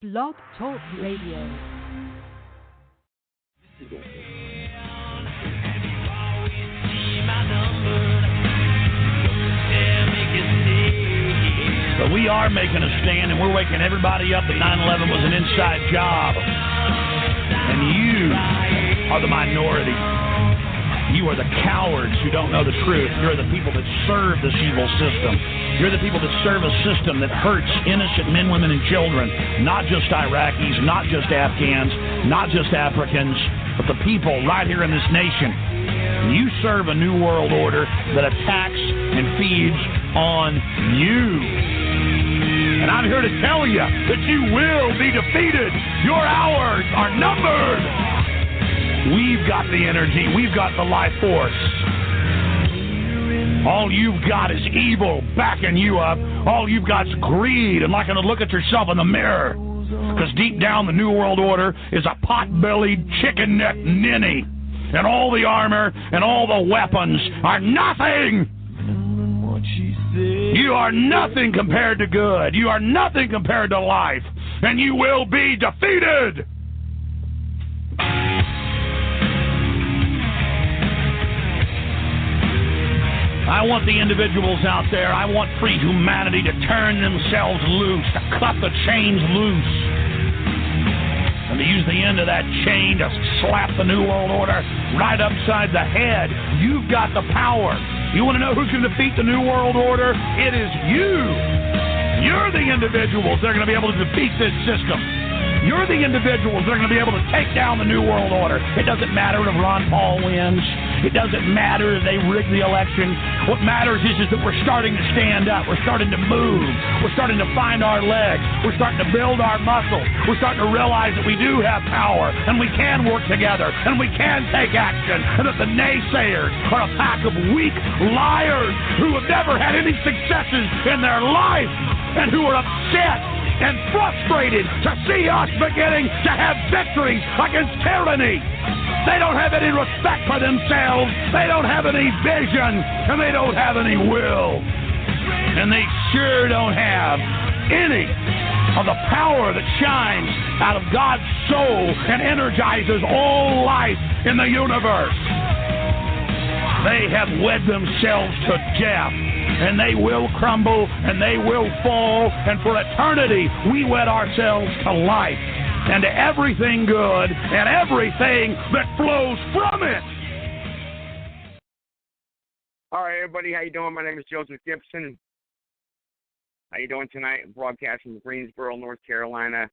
Blog Talk Radio. But we are making a stand, and we're waking everybody up that 9/11 was an inside job. And you are the minority. You are the cowards who don't know the truth. You're the people that serve this evil system. You're the people that serve a system that hurts innocent men, women, and children. Not just Iraqis, not just Afghans, not just Africans, but the people right here in this nation. You serve a new world order that attacks and feeds on you. And I'm here to tell you that you will be defeated. Your hours are numbered. We've got the energy. We've got the life force. All you've got is evil backing you up. All you've got is greed and liking to look at yourself in the mirror. Because deep down, the New World Order is a pot-bellied, chicken-necked ninny. And all the armor and all the weapons are nothing. You are nothing compared to good. You are nothing compared to life. And you will be defeated. I want the individuals out there, I want free humanity to turn themselves loose, to cut the chains loose, and to use the end of that chain to slap the New World Order right upside the head. You've got the power. You want to know who's going to defeat the New World Order? It is you. You're the individuals that are going to be able to defeat this system. You're the individuals that are going to be able to take down the New World Order. It doesn't matter if Ron Paul wins. It doesn't matter if they rig the election. What matters is that we're starting to stand up. We're starting to move. We're starting to find our legs. We're starting to build our muscle. We're starting to realize that we do have power, and we can work together, and we can take action, and that the naysayers are a pack of weak liars who have never had any successes in their life and who are upset and frustrated to see us beginning to have victories against tyranny. They don't have any respect for themselves. They don't have any vision, and they don't have any will. And they sure don't have any of the power that shines out of God's soul and energizes all life in the universe. They have wed themselves to death, and they will crumble, and they will fall, and for eternity we wed ourselves to life, and to everything good, and everything that flows from it. All right, everybody, how you doing? My name is Joseph Gibson. How you doing tonight? I'm broadcasting from Greensboro, North Carolina.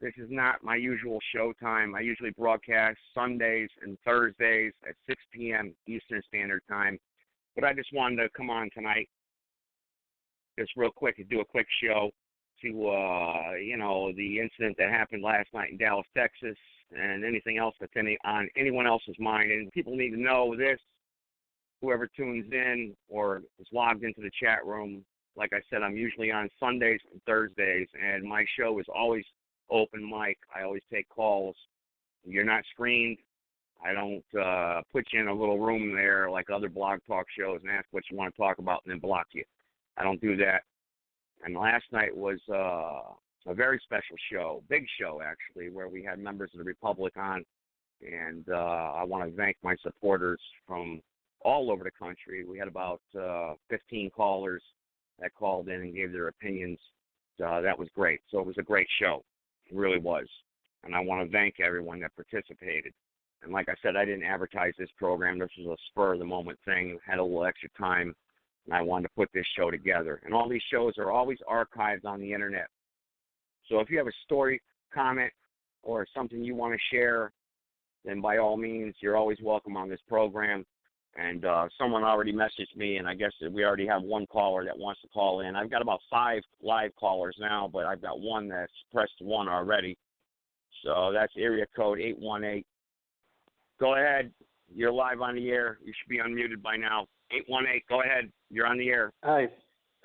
This is not my usual show time. I usually broadcast Sundays and Thursdays at 6 p.m. Eastern Standard Time. But I just wanted to come on tonight, just real quick, and do a quick show to, the incident that happened last night in Dallas, Texas, and anything else that's on anyone else's mind. And people need to know this, whoever tunes in or is logged into the chat room. Like I said, I'm usually on Sundays and Thursdays, and my show is always open mic. I always take calls. You're not screened. I don't put you in a little room there like other blog talk shows and ask what you want to talk about and then block you. I don't do that. And last night was a very special show, big show actually, where we had members of the Republic on. And I want to thank my supporters from all over the country. We had about 15 callers that called in and gave their opinions. That was great. So it was a great show. It really was. And I want to thank everyone that participated. And like I said, I didn't advertise this program. This was a spur-of-the-moment thing. I had a little extra time, and I wanted to put this show together. And all these shows are always archived on the Internet. So if you have a story, comment, or something you want to share, then by all means, you're always welcome on this program. And someone already messaged me, and I guess that we already have one caller that wants to call in. I've got about 5 live callers now, but I've got one that's pressed 1 already. So that's area code 818. Go ahead. You're live on the air. You should be unmuted by now. 818, go ahead. You're on the air. Hi.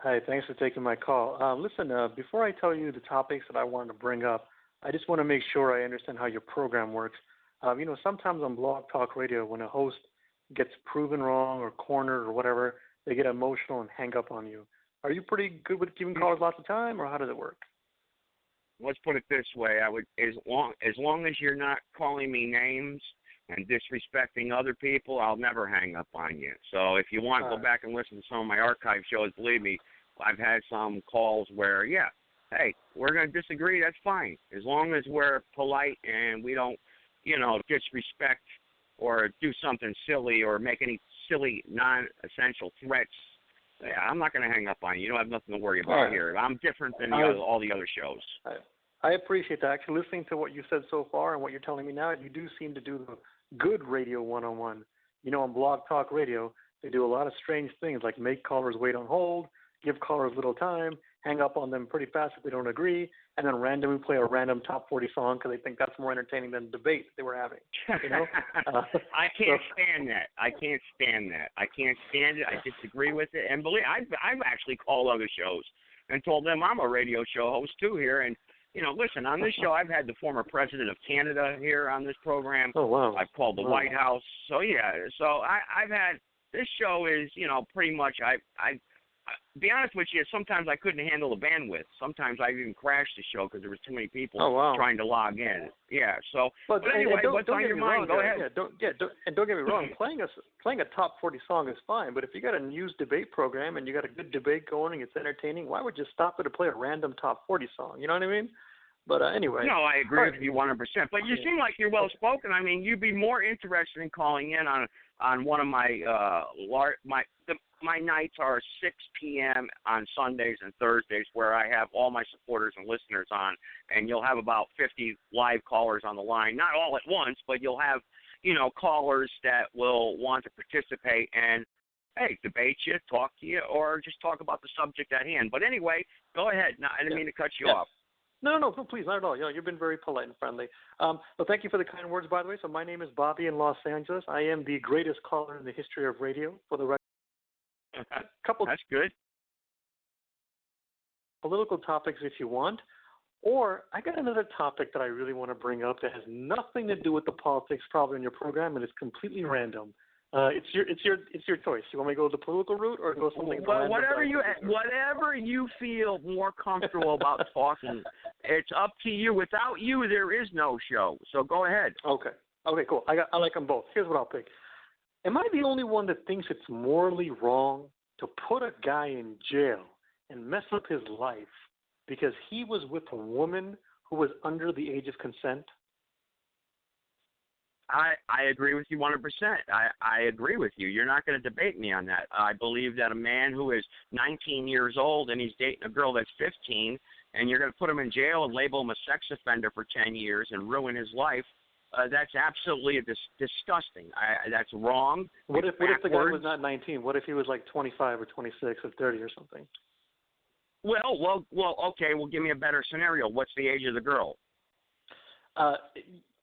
Thanks for taking my call. Listen, before I tell you the topics that I wanted to bring up, I just want to make sure I understand how your program works. Sometimes on Blog Talk Radio, when a host gets proven wrong or cornered or whatever, they get emotional and hang up on you. Are you pretty good with giving callers lots of time, or how does it work? let's put it this way. I would, as long as you're not calling me names and disrespecting other people, I'll never hang up on you. So if you want, go back and listen to some of my archive shows. Believe me, I've had some calls where, yeah, hey, we're going to disagree. That's fine. As long as we're polite and we don't, disrespect or do something silly or make any silly, non-essential threats, yeah, I'm not going to hang up on you. You don't have nothing to worry about here. I'm different than all the other shows. I appreciate that. Actually, listening to what you said so far and what you're telling me now, you do seem to do the good radio one-on-one. On Blog Talk Radio, they do a lot of strange things like make callers wait on hold, give callers little time, hang up on them pretty fast if they don't agree, and then randomly play a random top 40 song because they think that's more entertaining than the debate they were having. I can't stand that. I can't stand it. I disagree with it. And believe I've actually called other shows and told them I'm a radio show host too here. And listen, on this show I've had the former president of Canada here on this program. Oh wow! I've called the White House. So yeah. So I've had this show is pretty much I be honest with you, sometimes I couldn't handle the bandwidth. Sometimes I even crashed the show because there was too many people trying to log in. Yeah. So, but anyway, what's on your mind? Go ahead. Don't get me wrong. Playing a top 40 song is fine, but if you got a news debate program and you got a good debate going and it's entertaining, why would you stop it to play a random top 40 song? You know what I mean? But anyway. No, I agree with you 100%. But you seem like you're well spoken. I mean, you'd be more interested in calling in on one of my my nights are 6 p.m. on Sundays and Thursdays where I have all my supporters and listeners on, and you'll have about 50 live callers on the line. Not all at once, but you'll have, callers that will want to participate and, hey, debate you, talk to you, or just talk about the subject at hand. But anyway, go ahead. No, I didn't mean to cut you off. No, please, not at all. You've been very polite and friendly. Well, thank you for the kind words, by the way. So my name is Bobby in Los Angeles. I am the greatest caller in the history of radio, for the record. That's good. Political topics if you want, or I got another topic that I really want to bring up that has nothing to do with the politics probably in your program, and it's completely random. It's your choice. You want me to go the political route or go something? Well, whatever you feel more comfortable about talking, it's up to you. Without you, there is no show. So go ahead. Okay, cool. I like them both. Here's what I'll pick. Am I the only one that thinks it's morally wrong to put a guy in jail and mess up his life because he was with a woman who was under the age of consent? I agree with you 100%. I agree with you. You're not going to debate me on that. I believe that a man who is 19 years old and he's dating a girl that's 15, and you're going to put him in jail and label him a sex offender for 10 years and ruin his life, that's absolutely disgusting. That's wrong. What if the guy was not 19? What if he was like 25 or 26 or 30 or something? Well, okay. Well, give me a better scenario. What's the age of the girl?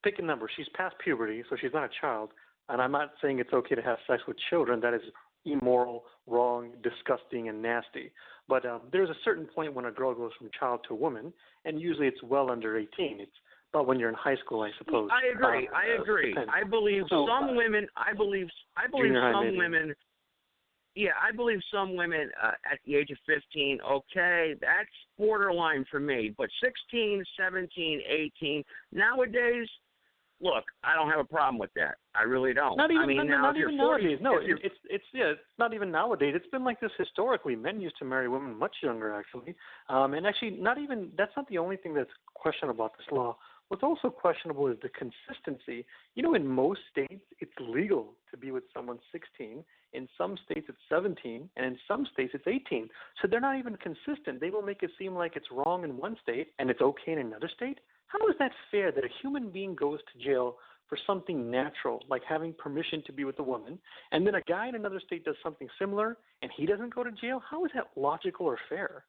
Pick a number. She's past puberty, so she's not a child. And I'm not saying it's okay to have sex with children. That is immoral, wrong, disgusting, and nasty. But there's a certain point when a girl goes from child to woman, and usually it's well under 18. It's about when you're in high school, I suppose. I agree. I believe some women. I believe some women. Yeah, I believe some women at the age of 15, okay, that's borderline for me. But 16, 17, 18, nowadays, look, I don't have a problem with that. I really don't. Not even nowadays. No, it's not even nowadays. It's been like this historically. Men used to marry women much younger, actually. And actually, that's not the only thing that's questionable about this law. What's also questionable is the consistency. In most states, it's legal to be with someone 16. In some states, it's 17. And in some states, it's 18. So they're not even consistent. They will make it seem like it's wrong in one state and it's okay in another state. How is that fair that a human being goes to jail for something natural, like having permission to be with a woman, and then a guy in another state does something similar and he doesn't go to jail? How is that logical or fair?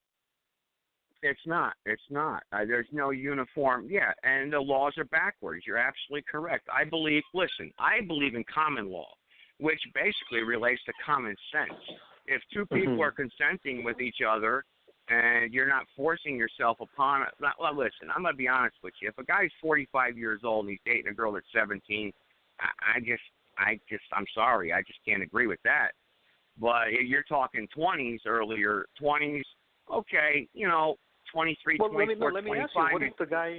It's not. There's no uniform. Yeah, and the laws are backwards. You're absolutely correct. I believe in common law, which basically relates to common sense. If two people are consenting with each other and you're not forcing yourself upon it. Well, listen, I'm going to be honest with you. If a guy's 45 years old and he's dating a girl that's 17, I'm sorry. I just can't agree with that. But if you're talking 20s, earlier 20s, okay, 23, well, 24, let me 25. ask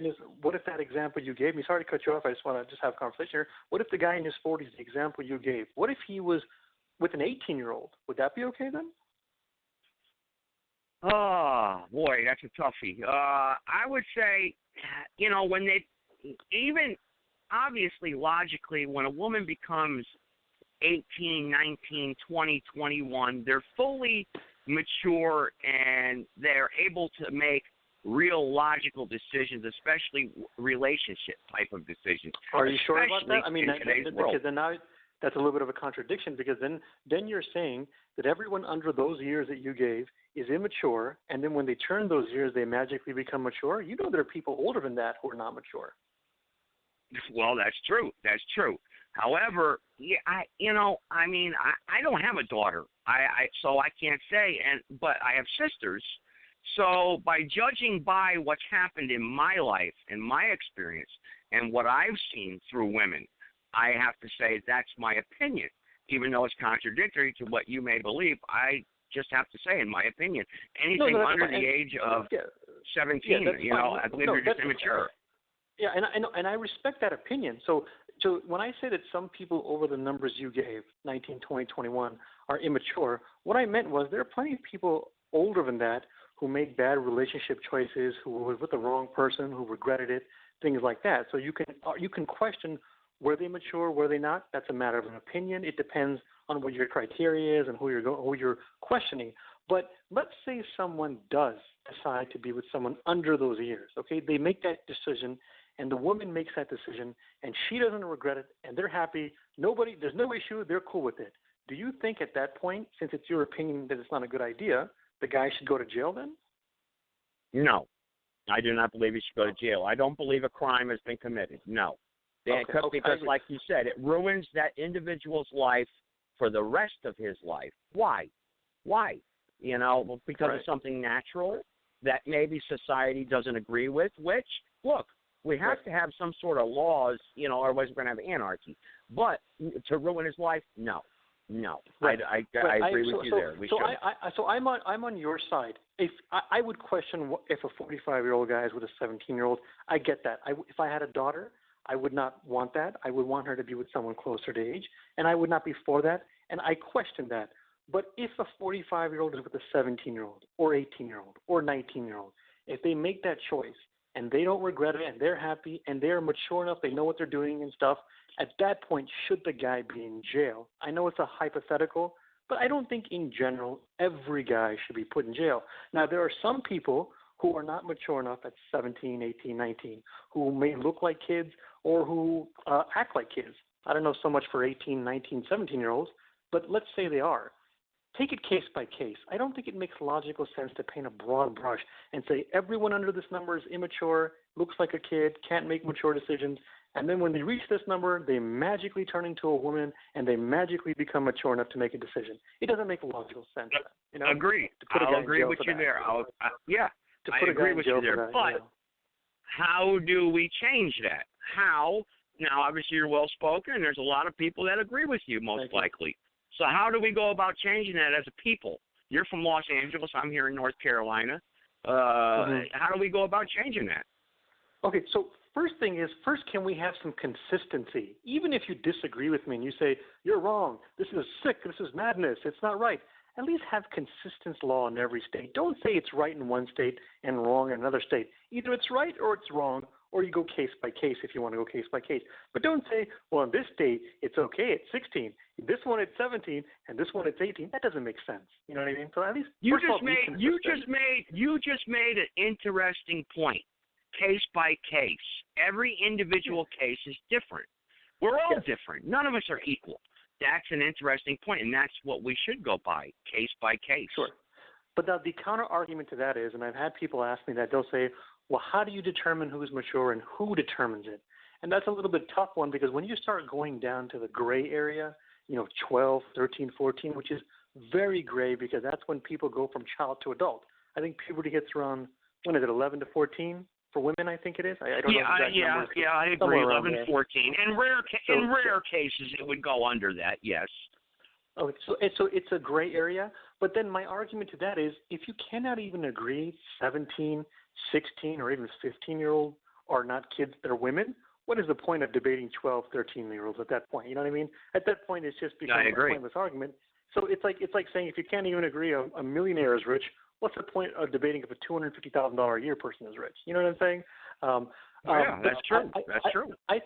you, what if that example you gave me, sorry to cut you off, I just want to have a conversation here. What if the guy in his 40s, the example you gave, what if he was with an 18-year-old? Would that be okay then? Oh, boy, that's a toughie. I would say, when they, even obviously logically, when a woman becomes 18, 19, 20, 21, they're fully mature and they're able to make real logical decisions, especially relationship type of decisions. Are you sure about that? I mean, because then now that's a little bit of a contradiction, because then you're saying that everyone under those years that you gave is immature, and then when they turn those years, they magically become mature. You know there are people older than that who are not mature. Well, that's true. That's true. However, yeah, I don't have a daughter, so I can't say, but I have sisters. So by judging by what's happened in my life and my experience and what I've seen through women, I have to say that's my opinion, even though it's contradictory to what you may believe. I just have to say, in my opinion, anything under the age of 17, I believe they're just immature. Yeah, and I respect that opinion. So when I say that some people over the numbers you gave, 19, 20, 21, are immature, what I meant was there are plenty of people older than that who made bad relationship choices, who were with the wrong person, who regretted it, things like that. So you can question, were they mature, were they not? That's a matter of an opinion. It depends on what your criteria is and who you're questioning. But let's say someone does decide to be with someone under those years, okay? They make that decision, and the woman makes that decision, and she doesn't regret it, and they're happy. There's no issue. They're cool with it. Do you think at that point, since it's your opinion that it's not a good idea, the guy should go to jail then? No, I do not believe he should go to jail. I don't believe a crime has been committed. No. Because like you said, it ruins that individual's life for the rest of his life. Why? Because of something natural that maybe society doesn't agree with, which, look, we have to have some sort of laws, otherwise we're going to have anarchy. But to ruin his life, no. Right. I agree with you there. So I'm on your side. If I would question if a 45-year-old guy is with a 17-year-old. I get that. If I had a daughter, I would not want that. I would want her to be with someone closer to age, and I would not be for that. And I question that. But if a 45-year-old is with a 17-year-old or 18-year-old or 19-year-old, if they make that choice and they don't regret it and they're happy and they're mature enough, they know what they're doing and stuff, at that point, should the guy be in jail? I know it's a hypothetical, but I don't think in general every guy should be put in jail. Now, there are some people who are not mature enough at 17, 18, 19, who may look like kids or who act like kids. I don't know so much for 18, 19, 17-year-olds, but let's say they are. Take it case by case. I don't think it makes logical sense to paint a broad brush and say everyone under this number is immature, looks like a kid, can't make mature decisions, and then when they reach this number, they magically turn into a woman and they magically become mature enough to make a decision. It doesn't make logical sense. Agree. I'll agree with you there. I agree with you there. But how do we change that? How? Now, obviously, you're well-spoken, and there's a lot of people that agree with you, most likely. So how do we go about changing that as a people? You're from Los Angeles. I'm here in North Carolina. How do we go about changing that? Okay, so first can we have some consistency? Even if you disagree with me and you say, you're wrong, this is sick, this is madness, it's not right, at least have consistent law in every state. Don't say it's right in one state and wrong in another state. Either it's right or it's wrong, or you go case by case if you want to go case by case. But don't say, well, in this state, it's okay at 16. This one it's 17, and this one it's 18. That doesn't make sense. You know what I mean? So at least you just made an interesting point. Case by case. Every individual case is different. We're all different. None of us are equal. That's an interesting point, and that's what we should go by, case by case. Sure. But the counter argument to that is, and I've had people ask me that, they'll say, well, how do you determine who's mature and who determines it? And that's a little bit tough one, because when you start going down to the gray area, 12, 13, 14, which is very gray, because that's when people go from child to adult. I think puberty hits around, 11 to 14? For women, I think it is. I don't know exactly. I agree. 11, 14. In rare cases, it would go under that. Yes. Okay, so it's a gray area, But then my argument to that is, if you cannot even agree 17, 16, or even 15-year-old are not kids, they're women, what is the point of debating 12, 13-year-olds at that point? You know what I mean? At that point, it's just become a pointless argument. So it's like saying, if you can't even agree a millionaire is rich, what's the point of debating if a $250,000 a year person is rich? You know what I'm saying? That's true. That's true. I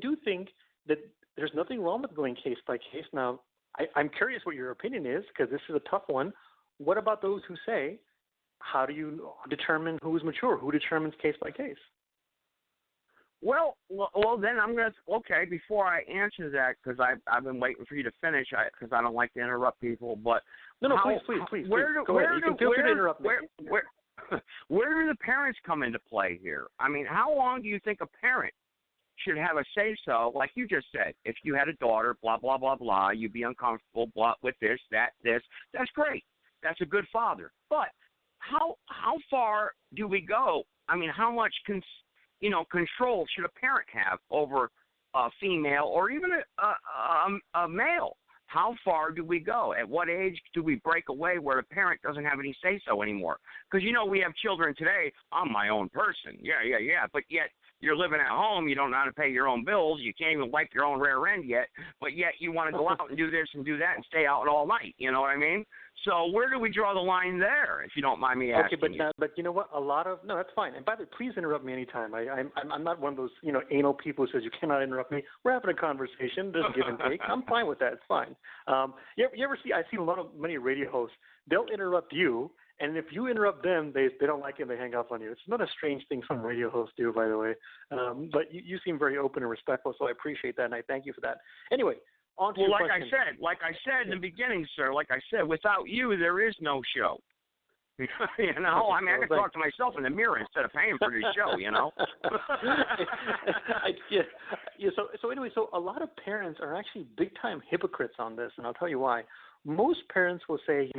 do think that there's nothing wrong with going case by case. Now, I'm curious what your opinion is, because this is a tough one. What about those who say, how do you determine who is mature? Who determines case by case? Well, then I'm going to, okay, before I answer that, because I've been waiting for you to finish, because I don't like to interrupt people, but... No, please. Go ahead. You can feel free to interrupt me. Where do the parents come into play here? I mean, how long do you think a parent should have a say-so, like you just said? If you had a daughter, blah, blah, blah, blah, you'd be uncomfortable, blah, with this, that's great. That's a good father. But how far do we go? I mean, how much control should a parent have over a female or even a male? How far do we go? At what age do we break away where the parent doesn't have any say-so anymore? Because, we have children today, I'm my own person. Yeah. But yet you're living at home. You don't know how to pay your own bills. You can't even wipe your own rear end yet. But yet you want to go out and do this and do that and stay out all night. You know what I mean? So where do we draw the line there, if you don't mind me asking? Okay, but you know what? No, that's fine. And by the way, please interrupt me anytime. I'm not one of those anal people who says you cannot interrupt me. We're having a conversation. There's give and take. I'm fine with that. It's fine. You ever see? I see many radio hosts. They'll interrupt you, and if you interrupt them, they don't like it and they hang up on you. It's not a strange thing some radio hosts do, by the way. But you seem very open and respectful, so I appreciate that, and I thank you for that. Anyway. Well, like I said in the beginning, sir, without you, there is no show. I mean, I can talk to myself in the mirror instead of paying for this show, So a lot of parents are actually big-time hypocrites on this, and I'll tell you why. Most parents will say,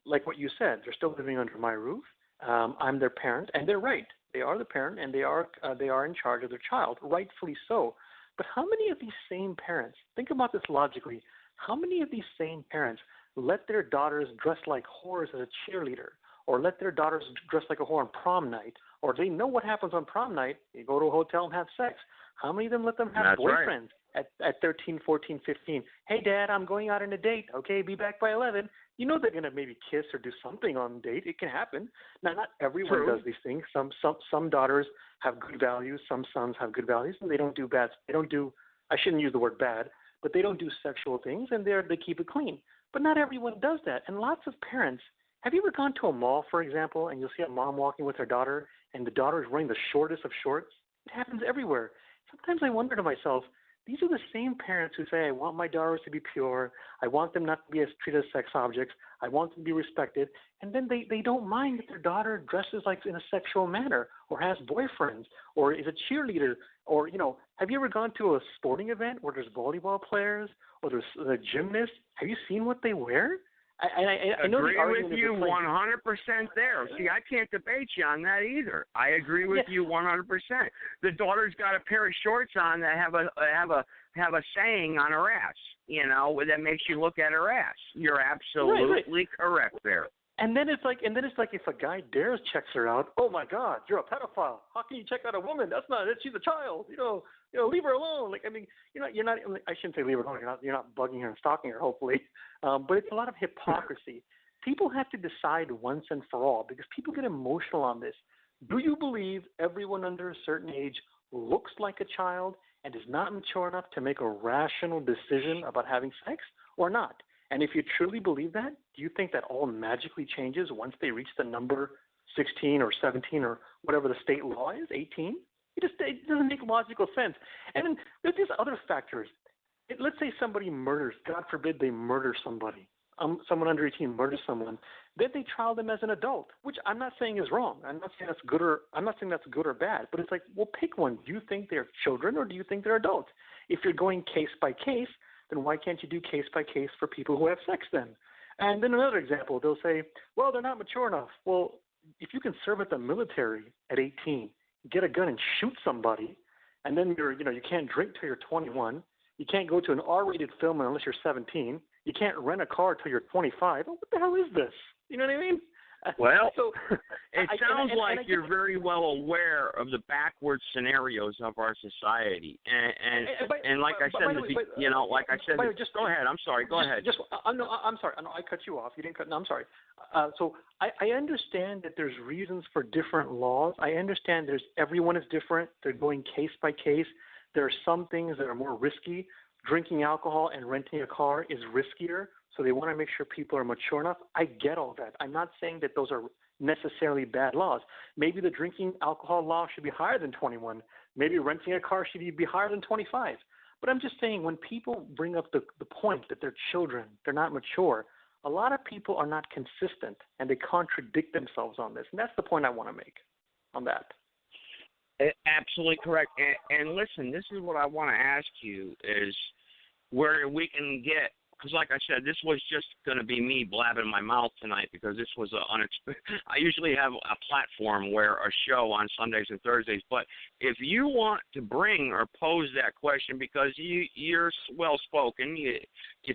like what you said, they're still living under my roof. I'm their parent, and they're right. They are the parent, and they are in charge of their child, rightfully so. But how many of these same parents, think about this logically, how many of these same parents let their daughters dress like whores as a cheerleader, or let their daughters dress like a whore on prom night, or they know what happens on prom night, you go to a hotel and have sex? How many of them let them have boyfriends at 13, 14, 15? Hey, Dad, I'm going out on a date. Okay, be back by 11. They're going to maybe kiss or do something on the date. It can happen. Now, not everyone does these things. Some daughters have good values. Some sons have good values, and they don't do bad. I shouldn't use the word bad, but they don't do sexual things, and they keep it clean. But not everyone does that. And lots of parents, have you ever gone to a mall, for example, and you'll see a mom walking with her daughter, and the daughter is wearing the shortest of shorts? It happens everywhere. Sometimes I wonder to myself, these are the same parents who say, I want my daughters to be pure. I want them not to be treated as sex objects. I want them to be respected. And then they don't mind if their daughter dresses like in a sexual manner or has boyfriends or is a cheerleader or, have you ever gone to a sporting event where there's volleyball players or there's a gymnast? Have you seen what they wear? I know agree with you 100% there. See, I can't debate you on that either. I agree with you 100%. The daughter's got a pair of shorts on that have a saying on her ass, that makes you look at her ass. You're absolutely correct there. And then it's like if a guy dares checks her out, oh my God, you're a pedophile. How can you check out a woman? That's not it. She's a child. Leave her alone. You're not. I shouldn't say leave her alone. You're not bugging her and stalking her, hopefully. But it's a lot of hypocrisy. People have to decide once and for all because people get emotional on this. Do you believe everyone under a certain age looks like a child and is not mature enough to make a rational decision about having sex or not? And if you truly believe that, do you think that all magically changes once they reach the number 16 or 17 or whatever the state law is, 18? It doesn't make logical sense. And then there's these other factors. Let's say somebody murders, God forbid they murder somebody. Someone under 18 murders someone. Then they trial them as an adult, which I'm not saying is wrong. I'm not saying that's good or bad. But it's like, well, pick one. Do you think they're children or do you think they're adults? If you're going case by case, then why can't you do case by case for people who have sex then? And then another example, they'll say, well, they're not mature enough. Well, if you can serve at the military at 18, get a gun and shoot somebody, and then you can't drink till you're 21, you can't go to an R-rated film unless you're 17, you can't rent a car till you're 25. Oh, what the hell is this? You know what I mean? Well, so, it sounds like you're very well aware of the backward scenarios of our society, and like I said, just go ahead. I'm sorry. Go ahead. No, I'm sorry. No, I cut you off. You didn't cut. No, I'm sorry. So I understand that there's reasons for different laws. I understand everyone is different. They're going case by case. There are some things that are more risky. Drinking alcohol and renting a car is riskier. So they want to make sure people are mature enough. I get all that. I'm not saying that those are necessarily bad laws. Maybe the drinking alcohol law should be higher than 21. Maybe renting a car should be higher than 25. But I'm just saying when people bring up the point that they're children, they're not mature, a lot of people are not consistent and they contradict themselves on this. And that's the point I want to make on that. Absolutely correct. And listen, this is what I want to ask you is where we can get, because like I said, this was just going to be me blabbing my mouth tonight because this was I usually have a platform where a show on Sundays and Thursdays, but if you want to bring or pose that question because you're well-spoken, you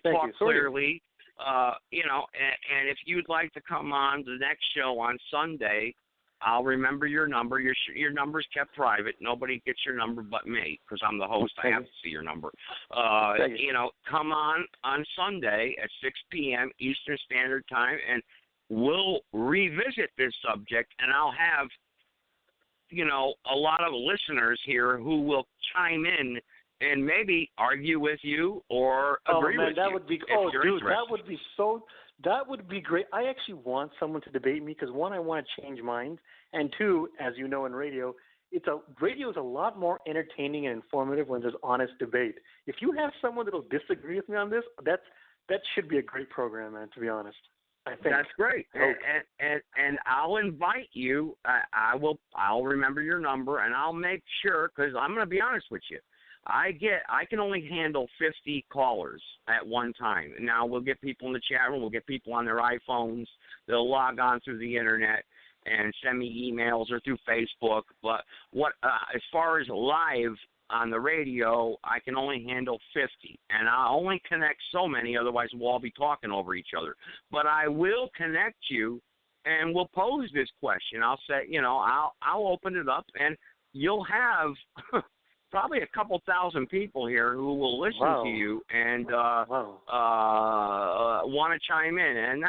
talk clearly, and if you'd like to come on the next show on Sunday, I'll remember your number. Your number's kept private. Nobody gets your number but me because I'm the host. I have to see your number. Come on Sunday at 6 p.m. Eastern Standard Time, and we'll revisit this subject, and I'll have, a lot of listeners here who will chime in and maybe argue with you or agree with you. That would be That would be great. I actually want someone to debate me because, one, I want to change minds, and two, as you know in radio, radio is a lot more entertaining and informative when there's honest debate. If you have someone that will disagree with me on this, that should be a great program, man, to be honest. I think. That's great. And I'll invite you. I'll remember your number, and I'll make sure, because I'm going to be honest with you. I can only handle 50 callers at one time. Now we'll get people in the chat room, we'll get people on their iPhones, they'll log on through the internet and send me emails or through Facebook. But as far as live on the radio, I can only handle 50, and I'll only connect so many, otherwise we'll all be talking over each other. But I will connect you, and we'll pose this question. I'll say, I'll open it up, and you'll have probably a couple thousand people here who will listen to you and want to chime in. And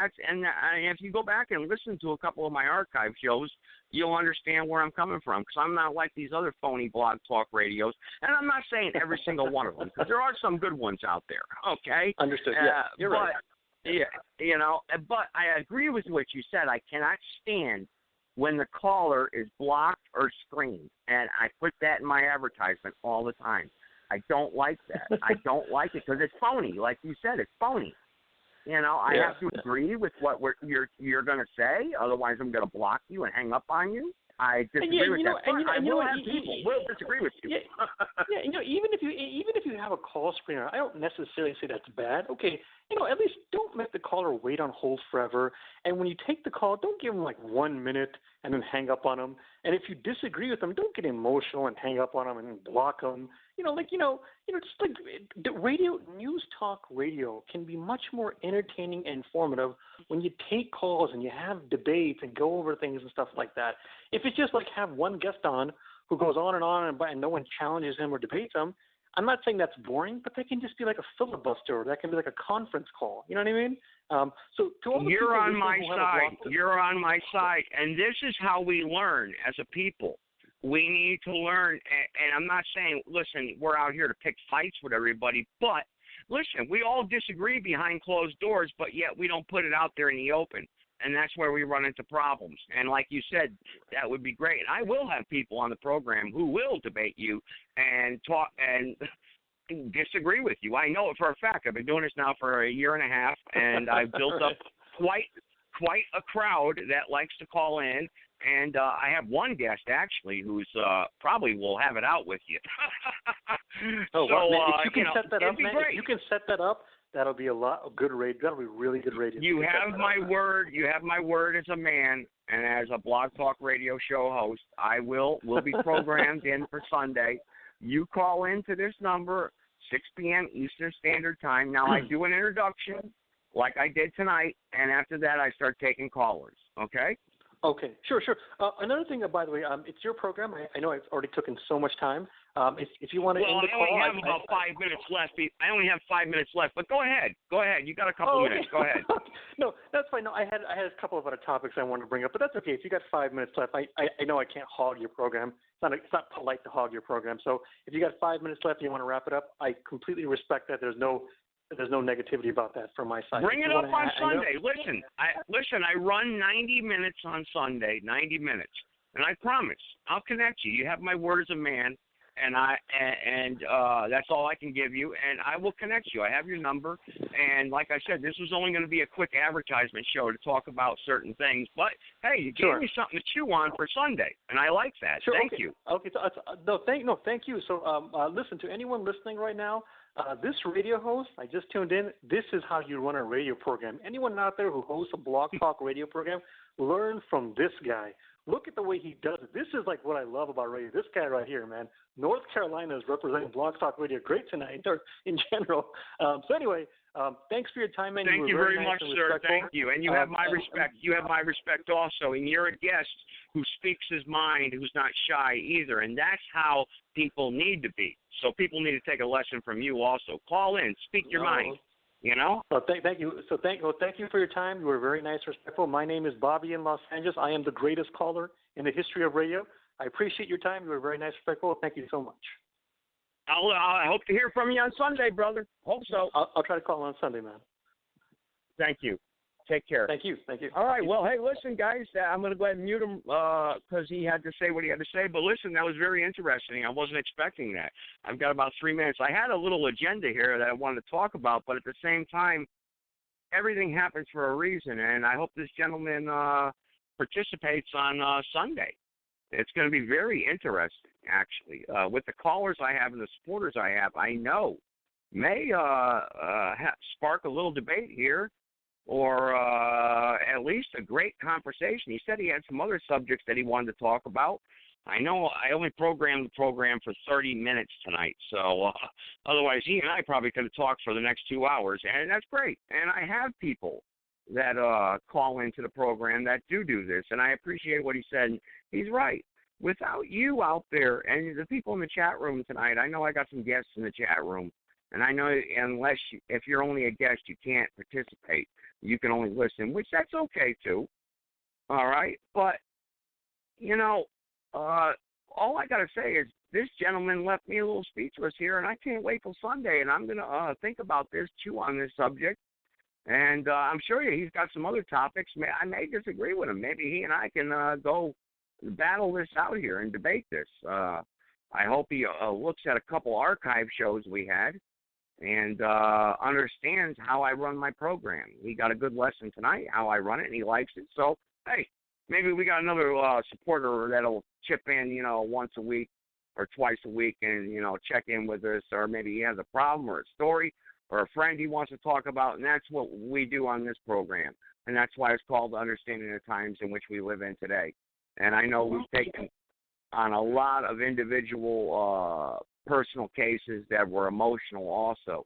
if you go back and listen to a couple of my archive shows, you'll understand where I'm coming from, because I'm not like these other phony blog talk radios. And I'm not saying every single one of them, because there are some good ones out there, okay? Understood, yeah, you're right. Yeah, but I agree with what you said. I cannot stand when the caller is blocked or screened, and I put that in my advertisement all the time. I don't like that. I don't like it because it's phony. Like you said, it's phony. I have to agree with what you're going to say, otherwise I'm going to block you and hang up on you. I disagree with that. I will have people will disagree with you. Even if you have a call screener, I don't necessarily say that's bad. Okay, at least don't make the caller wait on hold forever. And when you take the call, don't give them like 1 minute and then hang up on them. And if you disagree with them, don't get emotional and hang up on them and block them. Just like the radio, news talk radio can be much more entertaining and informative when you take calls and you have debates and go over things and stuff like that. If it's just like have one guest on who goes on and no one challenges him or debates him, I'm not saying that's boring, but that can just be like a filibuster, or that can be like a conference call. You know what I mean? So to all the You're on my side. You're on my side, and this is how we learn as a people. We need to learn, and I'm not saying, listen, we're out here to pick fights with everybody, but listen, we all disagree behind closed doors, but yet we don't put it out there in the open. And that's where we run into problems. And like you said, that would be great. I will have people on the program who will debate you and talk and disagree with you. I know it for a fact. I've been doing this now for a year and a half, and I've built up quite a crowd that likes to call in. And I have one guest, actually, who's probably will have it out with you. Man, if you can set that up, man, if you can set that up, that'll be a lot of good radio. That'll be really good radio. You have my word. You have my word as a man and as a blog talk radio show host. I will be programmed in for Sunday. You call into this number, 6 p.m. Eastern Standard Time. Now, I do an introduction like I did tonight, and after that I start taking callers, okay? Okay, sure. Another thing, by the way, it's your program. I know I've already taken so much time. If you want to end the call. Well, I only have about 5 minutes left. I only have 5 minutes left, but go ahead. You got a couple minutes. Go ahead. No, that's fine. No, I had a couple of other topics I wanted to bring up, but that's okay. If you got 5 minutes left, I know I can't hog your program. It's not polite to hog your program. So if you got 5 minutes left and you want to wrap it up, I completely respect that. There's no negativity about that from my side. Bring it up on Sunday. Listen, I run 90 minutes on Sunday, 90 minutes. And I promise, I'll connect you. You have my word as a man, and that's all I can give you, and I will connect you. I have your number, and like I said, this was only going to be a quick advertisement show to talk about certain things, but hey, you gave me something to chew on for Sunday, and I like that. Sure, Thank you. Okay, so, thank you. So listen, to anyone listening right now, this radio host, I just tuned in, this is how you run a radio program. Anyone out there who hosts a blog talk radio program, learn from this guy. Look at the way he does it. This is like what I love about radio. This guy right here, man. North Carolina is representing Blog Talk Radio great tonight, or in general. So anyway, thanks for your time, man. Thank you very much, sir. Thank you. And you have my respect. You have my respect also. And you're a guest who speaks his mind, who's not shy either. And that's how people need to be. So people need to take a lesson from you also. Call in. Speak your mind. You know? Well, thank you. So thank you for your time. You were very nice, respectful. My name is Bobby in Los Angeles. I am the greatest caller in the history of radio. I appreciate your time. You were very nice, respectful. Thank you so much. I hope to hear from you on Sunday, brother. Hope so. I'll try to call on Sunday, man. Thank you. Take care. Thank you. All right. Well, hey, listen, guys. I'm going to go ahead and mute him because he had to say what he had to say. But listen, that was very interesting. I wasn't expecting that. I've got about 3 minutes. I had a little agenda here that I wanted to talk about, but at the same time, everything happens for a reason, and I hope this gentleman participates on Sunday. It's going to be very interesting, actually. With the callers I have and the supporters I have, I know may spark a little debate here, or at least a great conversation. He said he had some other subjects that he wanted to talk about. I know I only programmed the program for 30 minutes tonight, so otherwise he and I probably could have talked for the next 2 hours, and that's great. And I have people that call into the program that do this, and I appreciate what he said. He's right. Without you out there and the people in the chat room tonight, I know I got some guests in the chat room, and I know if you're only a guest, you can't participate. You can only listen, which that's okay too. All right, but you know, all I got to say is this gentleman left me a little speechless here, and I can't wait till Sunday, and I'm going to think about this, chew on this subject, and I'm sure he's got some other topics. I may disagree with him. Maybe he and I can go battle this out here and debate this. I hope he looks at a couple archive shows we had and understands how I run my program. He got a good lesson tonight, how I run it, and he likes it. So, hey, maybe we got another supporter that'll chip in, once a week or twice a week and, check in with us, or maybe he has a problem or a story or a friend he wants to talk about, and that's what we do on this program. And that's why it's called Understanding the Times in which we live in today. And I know we've taken on a lot of individual personal cases that were emotional also.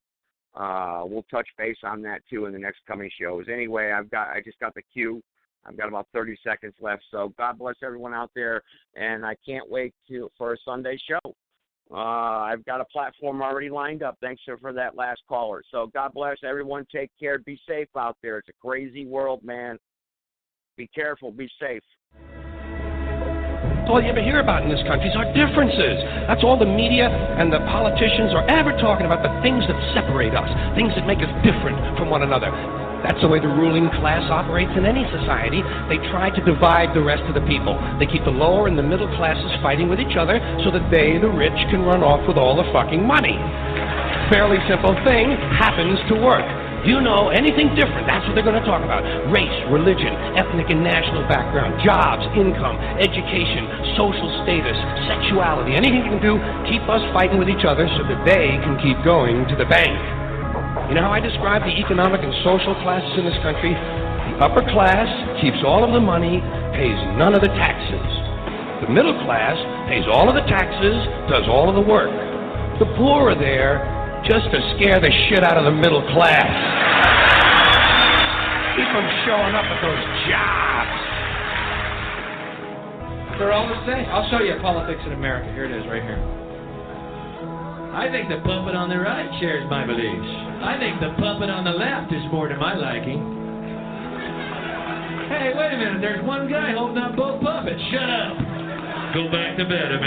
We'll touch base on that, too, in the next coming shows. Anyway, I just got the cue. I've got about 30 seconds left, so God bless everyone out there, and I can't wait for a Sunday show. I've got a platform already lined up. Thanks for that last caller. So God bless everyone. Take care. Be safe out there. It's a crazy world, man. Be careful. Be safe. All you ever hear about in this country is our differences. That's all the media and the politicians are ever talking about, the things that separate us, things that make us different from one another. That's the way the ruling class operates in any society. They try to divide the rest of the people. They keep the lower and the middle classes fighting with each other so that they, the rich, can run off with all the fucking money. Fairly simple thing, happens to work. Do you know anything different? That's what they're going to talk about. Race, religion, ethnic and national background, jobs, income, education, social status, sexuality, anything you can do, keep us fighting with each other so that they can keep going to the bank. You know how I describe the economic and social classes in this country? The upper class keeps all of the money, pays none of the taxes. The middle class pays all of the taxes, does all of the work. The poor are there just to scare the shit out of the middle class. Keep them showing up at those jobs. They're all the same. I'll show you politics in America. Here it is, right here. I think the puppet on the right shares my beliefs. I think the puppet on the left is more to my liking. Hey, wait a minute. There's one guy holding up both puppets. Shut up. Go back to bed, America.